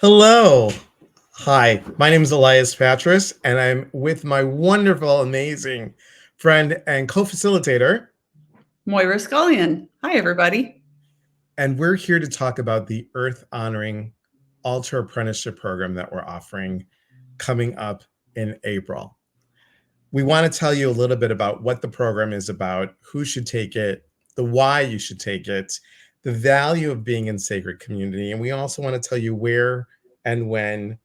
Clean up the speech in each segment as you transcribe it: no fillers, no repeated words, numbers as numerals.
Hello. Hi, my name is Elias Patras, and I'm with my wonderful, amazing friend and co facilitator. Moira Scullion. Hi, everybody. And we're here to talk about the Earth Honoring Altar Apprenticeship program that we're offering coming up in April. We want to tell you a little bit about what the program is about, who should take it, the why you should take it, the value of being in sacred community. And we also want to tell you where and when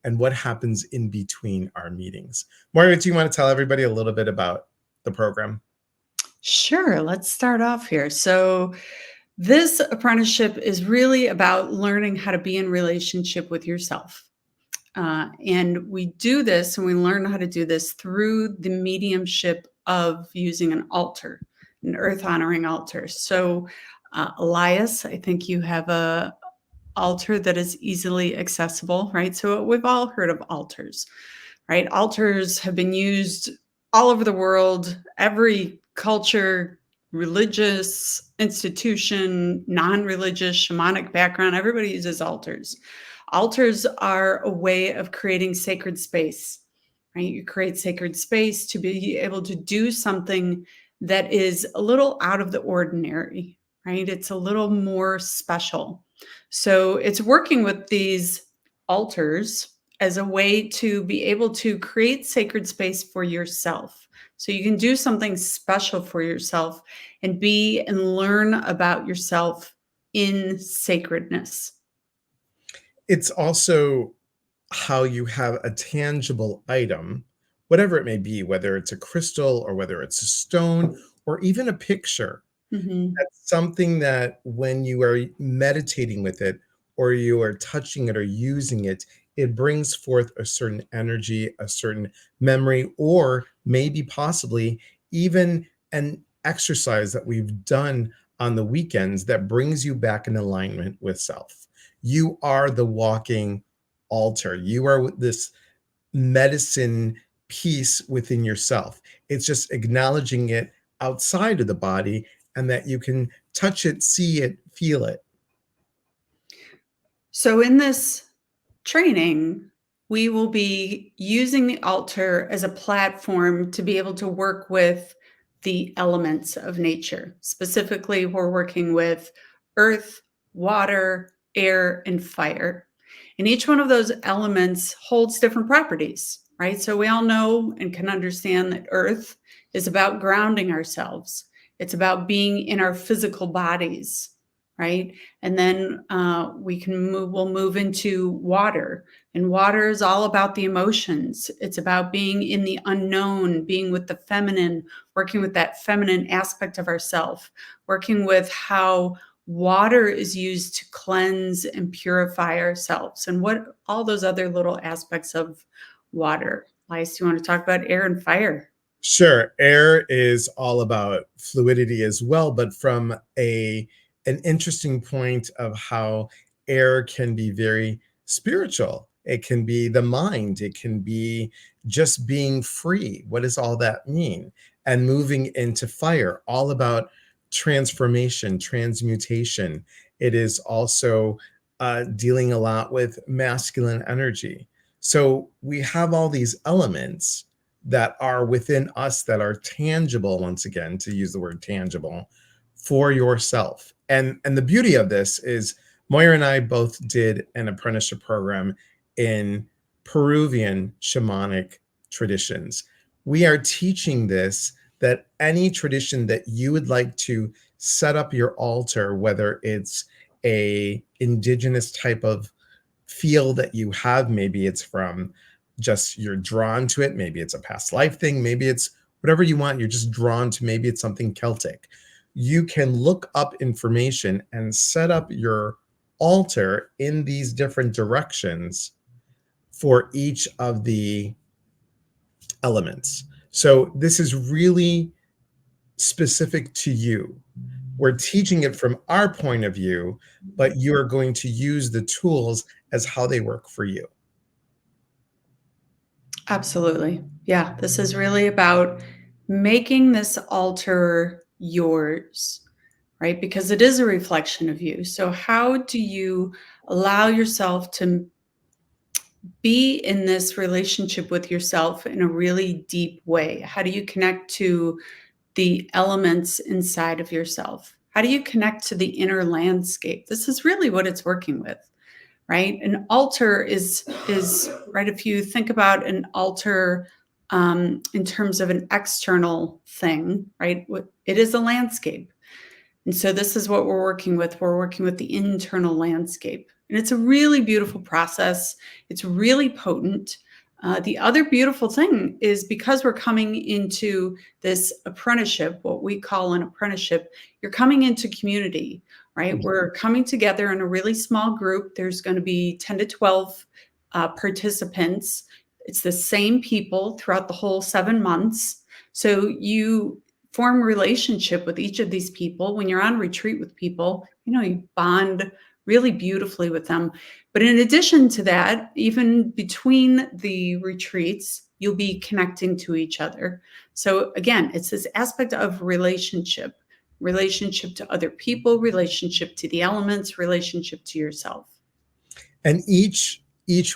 and what happens in between our meetings. Moira, do you want to tell everybody a little bit about the program? Sure, let's start off here. This apprenticeship is really about learning how to be in relationship with yourself. And we do this and we learn how to do this through the mediumship of using an altar, an earth honoring altar. Elias, I think you have a altar that is easily accessible, right? So we've all heard of altars, right? Altars have been used all over the world, every culture, religious institution, non-religious, shamanic background, everybody uses altars. Altars are a way of creating sacred space, right? You create sacred space to be able to do something that is a little out of the ordinary, right? It's a little more special. So it's working with these altars as a way to be able to create sacred space for yourself. So you can do something special for yourself and be and learn about yourself in sacredness. It's also how you have a tangible item, whatever it may be, whether it's a crystal or whether it's a stone or even a picture. Mhm. That's something that when you are meditating with it or you are touching it or using it, it brings forth a certain energy, a certain memory, or maybe possibly even an exercise that we've done on the weekends that brings you back in alignment with self. You are the walking altar. You are this medicine piece within yourself. It's just acknowledging it outside of the body and that you can touch it, see it, feel it. So in this training, we will be using the altar as a platform to be able to work with the elements of nature. Specifically, we're working with earth, water, air, and fire. And each one of those elements holds different properties, right? So we all know and can understand that earth is about grounding ourselves. It's about being in our physical bodies, right? And then we'll move into water. And water is all about the emotions. It's about being in the unknown, being with the feminine, working with that feminine aspect of ourself, working with how water is used to cleanse and purify ourselves, and what all those other little aspects of water. Lice, do you want to talk about air and fire? Sure, air is all about fluidity as well, but from a an interesting point of how air can be very spiritual. It can be the mind, it can be just being free. What does all that mean? And moving into fire, all about transformation, transmutation. It is also dealing a lot with masculine energy. So we have all these elements that are within us that are tangible, once again to use the word tangible, for yourself. And the beauty of this is Moira and I both did an apprenticeship program in Peruvian shamanic traditions. We are teaching this, that any tradition that you would like to set up your altar, whether it's a indigenous type of feel that you have, maybe it's from just you're drawn to it, maybe it's a past life thing, maybe it's whatever you want, you're just drawn to, maybe it's something Celtic. You can look up information and set up your altar in these different directions for each of the elements. So this is really specific to you. We're teaching it from our point of view, but you are going to use the tools as how they work for you. Absolutely. Yeah, this is really about making this altar yours, right? Because it is a reflection of you. So, how do you allow yourself to be in this relationship with yourself in a really deep way? How do you connect to the elements inside of yourself? How do you connect to the inner landscape? This is really what it's working with, right? An altar is right. If you think about an altar in terms of an external thing, right? It is a landscape. And so this is what we're working with. We're working with the internal landscape. And it's a really beautiful process. It's really potent. The other beautiful thing is because we're coming into this apprenticeship, what we call an apprenticeship, you're coming into community, right? We're coming together in a really small group. There's going to be 10 to 12 participants. It's the same people throughout the whole 7 months. So you form a relationship with each of these people. When you're on retreat with people, you bond really beautifully with them. But in addition to that, even between the retreats, you'll be connecting to each other. So again, it's this aspect of relationship to other people, relationship to the elements, relationship to yourself. And each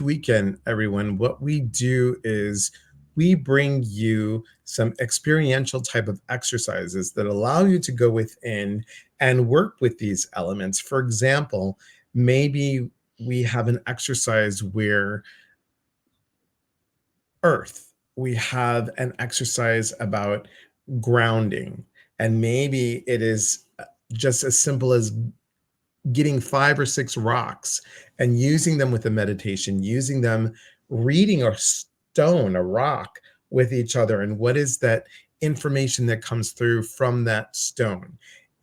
weekend, everyone, what we do is we bring you some experiential type of exercises that allow you to go within and work with these elements. For example, maybe we have an exercise where earth, we have an exercise about grounding, and maybe it is just as simple as getting 5 or 6 rocks and using them with a meditation, using them, reading a stone, a rock with each other. And what is that information that comes through from that stone?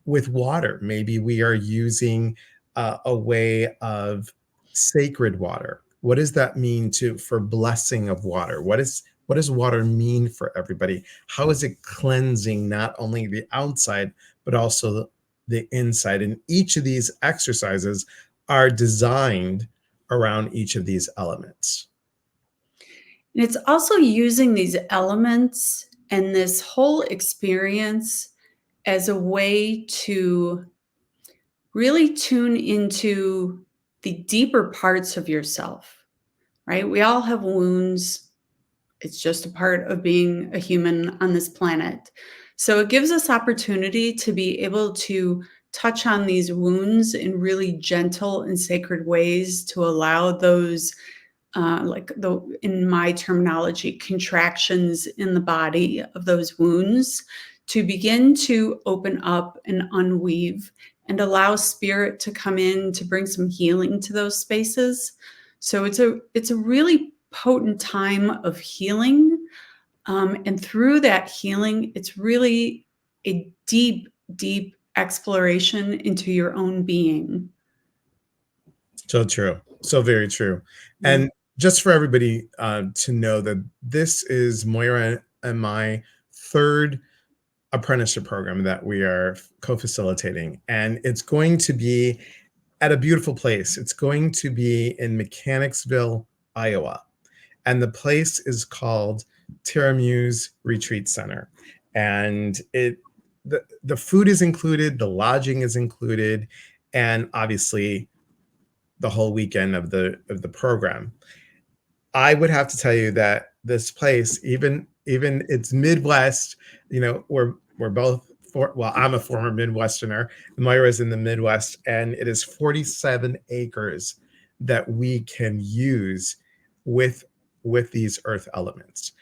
With water, maybe we are using a way of sacred water. What does that mean for blessing of water? What does water mean for everybody? How is it cleansing not only the outside, but also the inside? And each of these exercises are designed around each of these elements. And it's also using these elements and this whole experience as a way to really tune into the deeper parts of yourself, right? We all have wounds. It's just a part of being a human on this planet. So it gives us opportunity to be able to touch on these wounds in really gentle and sacred ways to allow those in my terminology, contractions in the body of those wounds to begin to open up and unweave and allow spirit to come in to bring some healing to those spaces. So it's a really potent time of healing. And through that healing, it's really a deep, deep exploration into your own being. So true. So very true. Yeah. And just for everybody to know that this is Moira and my third apprenticeship program that we are co-facilitating. And it's going to be at a beautiful place. It's going to be in Mechanicsville, Iowa. And the place is called Tiramuse Retreat Center. And the food is included, the lodging is included, and obviously the whole weekend of the program. I would have to tell you that this place, even it's Midwest, we're both well, I'm a former Midwesterner. Moira's in the Midwest, and it is 47 acres that we can use with these earth elements.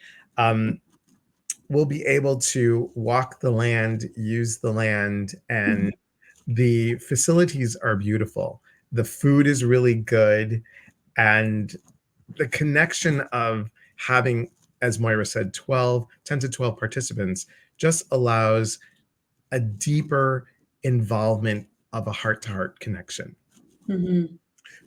We'll be able to walk the land, use the land, and the facilities are beautiful. The food is really good, and the connection of having, as Moira said, 10 to 12 participants just allows a deeper involvement of a heart-to-heart connection. Mm-hmm. Do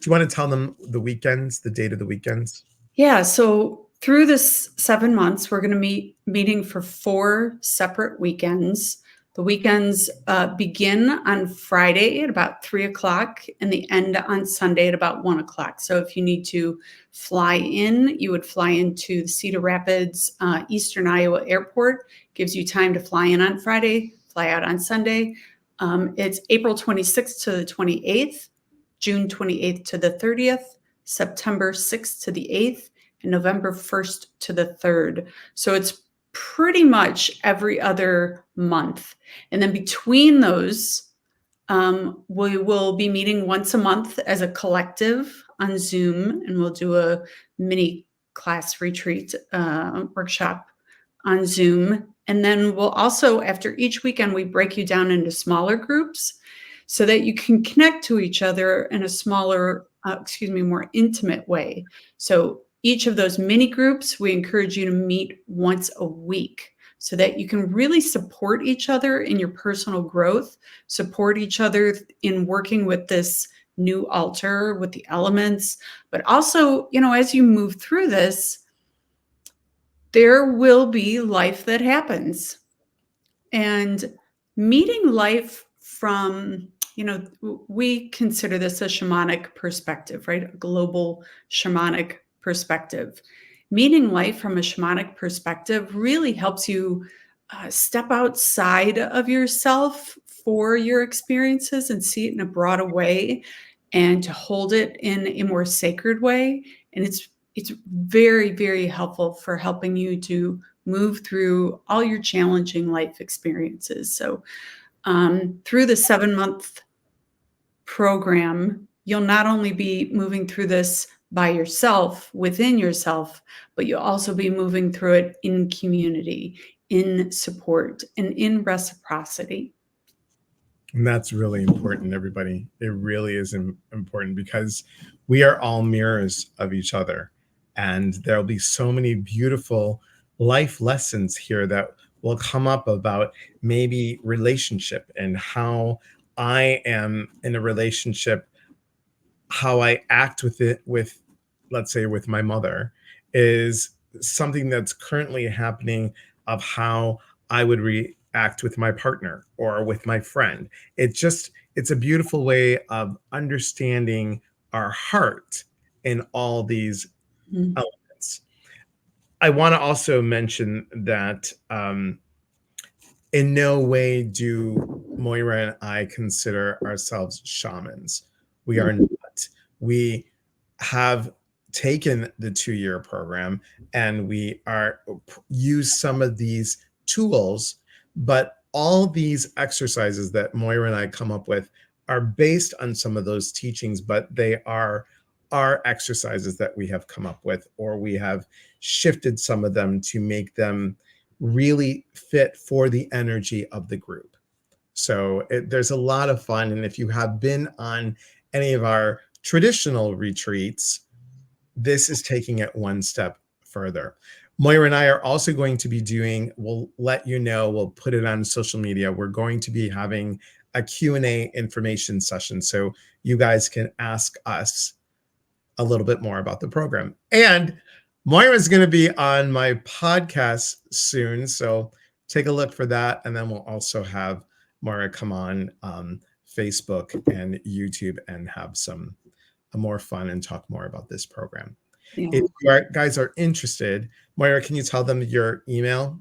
you want to tell them the weekends, the date of the weekends? Yeah. So through this 7 months, we're going to meeting for 4 separate weekends. The weekends begin on Friday at about 3:00 and the end on Sunday at about 1:00. So if you need to fly in, you would fly into the Cedar Rapids, Eastern Iowa Airport. Gives you time to fly in on Friday, fly out on Sunday. It's April 26th to the 28th, June 28th to the 30th, September 6th to the 8th, and November 1st to the 3rd. So it's pretty much every other month. And then between those, we will be meeting once a month as a collective on Zoom, and we'll do a mini class retreat workshop on Zoom. And then we'll also, after each weekend, we break you down into smaller groups so that you can connect to each other in a smaller, more intimate way. So each of those mini groups, we encourage you to meet once a week so that you can really support each other in your personal growth, support each other in working with this new altar, with the elements, but also, as you move through this, there will be life that happens. And meeting life from, we consider this a shamanic perspective, right? A global shamanic perspective. Meeting life from a shamanic perspective really helps you step outside of yourself for your experiences and see it in a broader way, and to hold it in a more sacred way. And it's very, very helpful for helping you to move through all your challenging life experiences. So through the 7-month program, you'll not only be moving through this by yourself, within yourself, but you'll also be moving through it in community, in support, and in reciprocity. And that's really important, everybody. It really is important because we are all mirrors of each other. And there'll be so many beautiful life lessons here that will come up about maybe relationship and how I am in a relationship, how I act with it, with, let's say, with my mother, is something that's currently happening of how I would react with my partner or with my friend. It's a beautiful way of understanding our heart in all these elements. I want to also mention that in no way do Moira and I consider ourselves shamans. We are not. We have taken the 2-year program and we are use some of these tools, but all these exercises that Moira and I come up with are based on some of those teachings, but they are our exercises that we have come up with, or we have shifted some of them to make them really fit for the energy of the group. So there's a lot of fun. And if you have been on any of our traditional retreats, this is taking it one step further. Moira and I are also going to be doing, we'll let you know, we'll put it on social media. We're going to be having a Q&A information session so you guys can ask us a little bit more about the program. And Moira's going to be on my podcast soon, so take a look for that. And then we'll also have Moira come on Facebook and YouTube and have some more fun and talk more about this program. Yeah. If you guys are interested, Moira, can you tell them your email?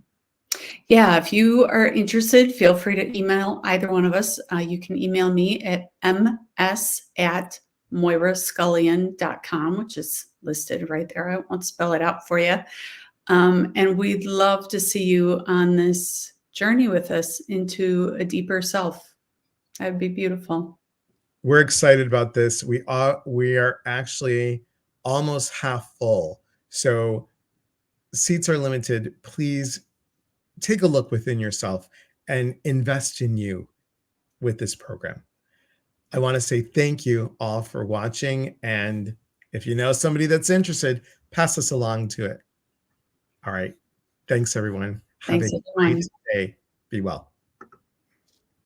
Yeah, if you are interested, feel free to email either one of us. You can email me at ms@moirascullion.com, which is listed right there. I won't spell it out for you. And we'd love to see you on this journey with us into a deeper self. That would be beautiful. We're excited about this. We are actually almost half full. So seats are limited. Please take a look within yourself and invest in you with this program. I want to say thank you all for watching. And if you know somebody that's interested, pass us along to it. All right. Thanks, everyone. Have Thanks, a everyone. great day. Be well.